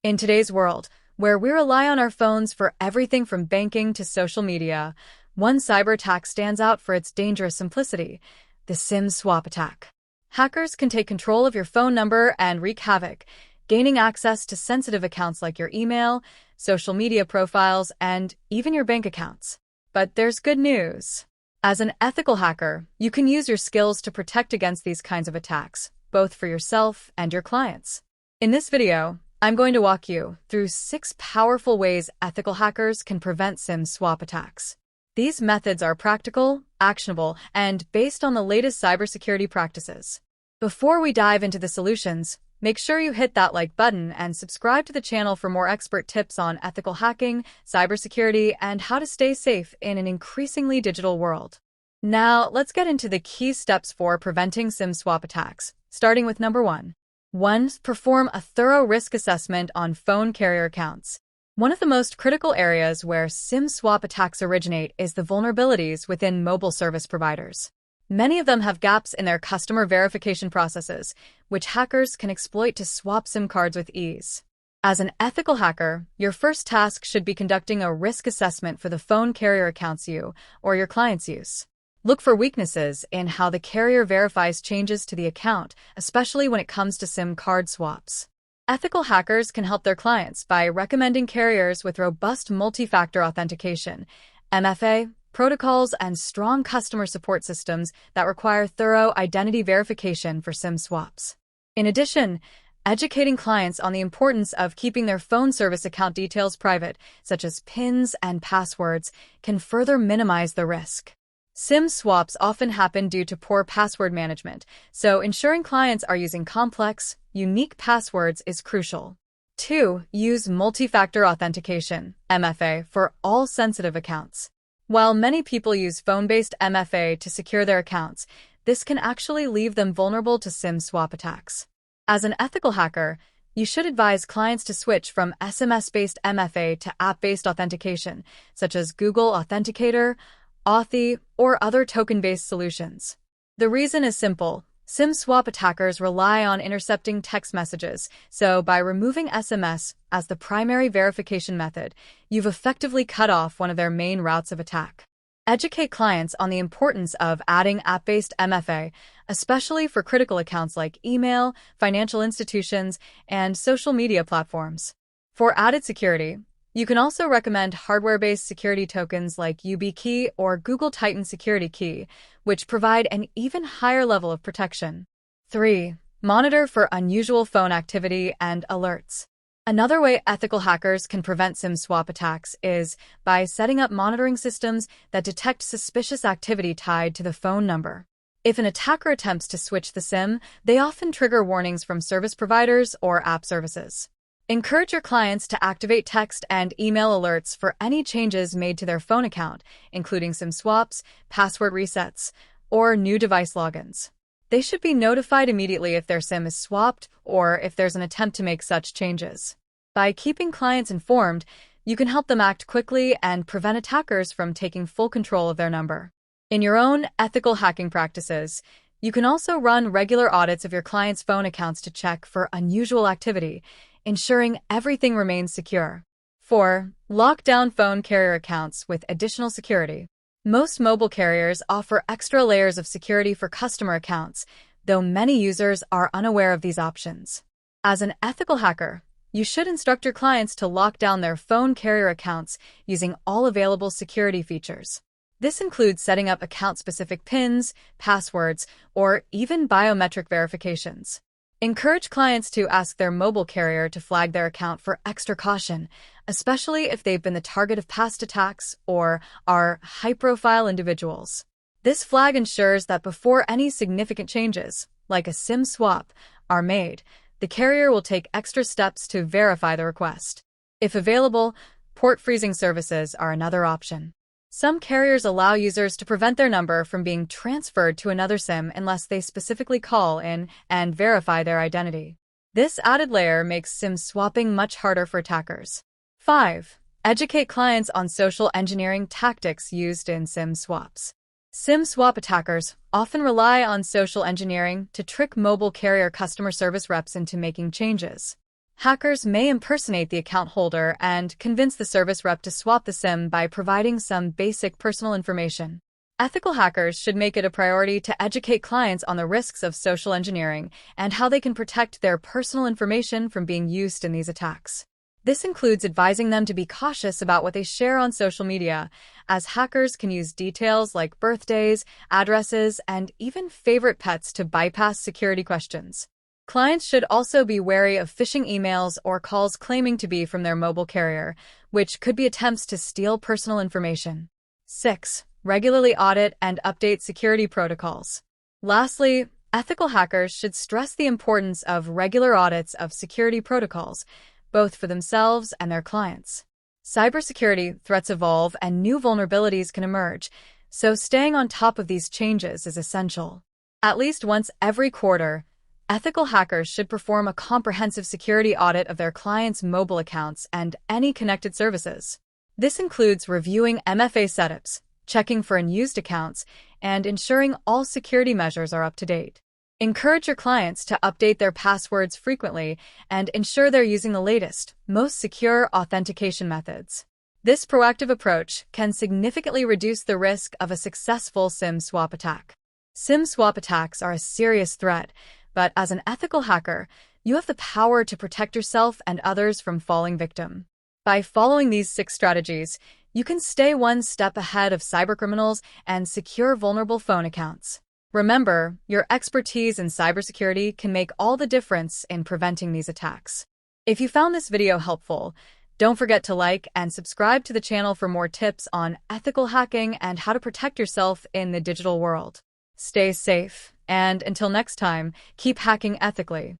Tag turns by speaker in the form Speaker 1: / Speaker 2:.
Speaker 1: In today's world, where we rely on our phones for everything from banking to social media, one cyber attack stands out for its dangerous simplicity: the SIM swap attack. Hackers can take control of your phone number and wreak havoc, gaining access to sensitive accounts like your email, social media profiles, and even your bank accounts. But there's good news. As an ethical hacker, you can use your skills to protect against these kinds of attacks, both for yourself and your clients. In this video, I'm going to walk you through 6 powerful ways ethical hackers can prevent SIM swap attacks. These methods are practical, actionable, and based on the latest cybersecurity practices. Before we dive into the solutions, make sure you hit that like button and subscribe to the channel for more expert tips on ethical hacking, cybersecurity, and how to stay safe in an increasingly digital world. Now, let's get into the key steps for preventing SIM swap attacks, starting with number 1. 1. Perform a thorough risk assessment on phone carrier accounts. One of the most critical areas where SIM swap attacks originate is the vulnerabilities within mobile service providers. Many of them have gaps in their customer verification processes, which hackers can exploit to swap SIM cards with ease. As an ethical hacker, your first task should be conducting a risk assessment for the phone carrier accounts you or your clients use. Look for weaknesses in how the carrier verifies changes to the account, especially when it comes to SIM card swaps. Ethical hackers can help their clients by recommending carriers with robust multi-factor authentication, MFA, protocols, and strong customer support systems that require thorough identity verification for SIM swaps. In addition, educating clients on the importance of keeping their phone service account details private, such as PINs and passwords, can further minimize the risk. SIM swaps often happen due to poor password management, so ensuring clients are using complex, unique passwords is crucial. 2. Use multi-factor authentication, MFA, for all sensitive accounts. While many people use phone-based MFA to secure their accounts, this can actually leave them vulnerable to SIM swap attacks. As an ethical hacker, you should advise clients to switch from SMS-based MFA to app-based authentication, such as Google Authenticator, Authy, or other token-based solutions. The reason is simple. SIM swap attackers rely on intercepting text messages, so by removing SMS as the primary verification method, you've effectively cut off one of their main routes of attack. Educate clients on the importance of adding app-based MFA, especially for critical accounts like email, financial institutions, and social media platforms. For added security, you can also recommend hardware-based security tokens like YubiKey or Google Titan Security Key, which provide an even higher level of protection. 3. Monitor for unusual phone activity and alerts. Another way ethical hackers can prevent SIM swap attacks is by setting up monitoring systems that detect suspicious activity tied to the phone number. If an attacker attempts to switch the SIM, they often trigger warnings from service providers or app services. Encourage your clients to activate text and email alerts for any changes made to their phone account, including SIM swaps, password resets, or new device logins. They should be notified immediately if their SIM is swapped or if there's an attempt to make such changes. By keeping clients informed, you can help them act quickly and prevent attackers from taking full control of their number. In your own ethical hacking practices, you can also run regular audits of your clients' phone accounts to check for unusual activity, ensuring everything remains secure. 4. Lock down phone carrier accounts with additional security. Most mobile carriers offer extra layers of security for customer accounts, though many users are unaware of these options. As an ethical hacker, you should instruct your clients to lock down their phone carrier accounts using all available security features. This includes setting up account-specific PINs, passwords, or even biometric verifications. Encourage clients to ask their mobile carrier to flag their account for extra caution, especially if they've been the target of past attacks or are high-profile individuals. This flag ensures that before any significant changes, like a SIM swap, are made, the carrier will take extra steps to verify the request. If available, port freezing services are another option. Some carriers allow users to prevent their number from being transferred to another SIM unless they specifically call in and verify their identity. This added layer makes SIM swapping much harder for attackers. 5. Educate clients on social engineering tactics used in SIM swaps. SIM swap attackers often rely on social engineering to trick mobile carrier customer service reps into making changes. Hackers may impersonate the account holder and convince the service rep to swap the SIM by providing some basic personal information. Ethical hackers should make it a priority to educate clients on the risks of social engineering and how they can protect their personal information from being used in these attacks. This includes advising them to be cautious about what they share on social media, as hackers can use details like birthdays, addresses, and even favorite pets to bypass security questions. Clients should also be wary of phishing emails or calls claiming to be from their mobile carrier, which could be attempts to steal personal information. 6. Regularly audit and update security protocols. Lastly, ethical hackers should stress the importance of regular audits of security protocols, both for themselves and their clients. Cybersecurity threats evolve and new vulnerabilities can emerge, so staying on top of these changes is essential. At least once every quarter, ethical hackers should perform a comprehensive security audit of their clients' mobile accounts and any connected services. This includes reviewing MFA setups, checking for unused accounts, and ensuring all security measures are up to date. Encourage your clients to update their passwords frequently and ensure they're using the latest, most secure authentication methods. This proactive approach can significantly reduce the risk of a successful SIM swap attack. SIM swap attacks are a serious threat, but as an ethical hacker, you have the power to protect yourself and others from falling victim. By following these 6 strategies, you can stay one step ahead of cybercriminals and secure vulnerable phone accounts. Remember, your expertise in cybersecurity can make all the difference in preventing these attacks. If you found this video helpful, don't forget to like and subscribe to the channel for more tips on ethical hacking and how to protect yourself in the digital world. Stay safe, and until next time, keep hacking ethically.